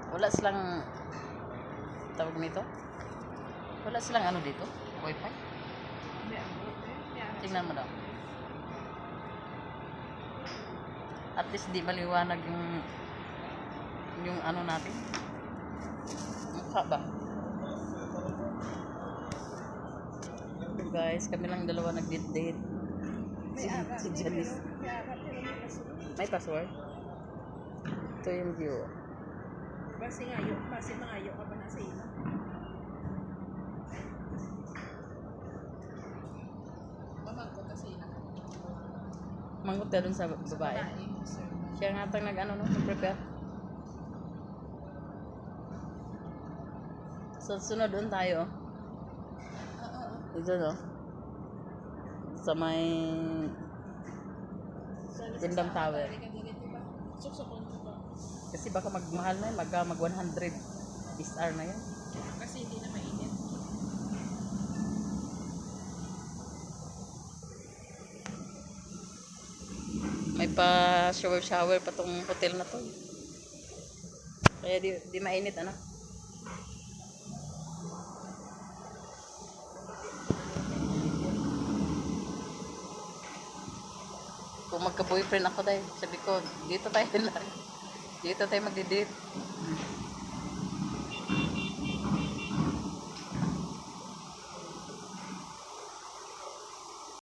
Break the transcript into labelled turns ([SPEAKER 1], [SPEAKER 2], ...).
[SPEAKER 1] Wala silang tawag nito. Wala silang ano dito? Wifi? Tingnan mo daw. At least di maliwanag yung ano natin. Mukha ba? Guys, kami lang dalawa nag-date. Si Janice. May password? Ito yung view.
[SPEAKER 2] Basi mangayo ka ba na sa ina? Mamangkot ka sa ina.
[SPEAKER 1] Mangkot ka dun sa babae. Siya nga tang nag-ano no, prepare. So, sunod doon tayo. Ito no. Sa may Tindam Tower. Kasi baka magmahal na yun, mag 100 SR na yun.
[SPEAKER 2] Kasi hindi na mainit.
[SPEAKER 1] May pa shower pa tong hotel na to. Kaya di mainit ano. Kung magka-boyfriend ako dahil, sabi ko, dito tayo lang. Dito tayo magdi-date.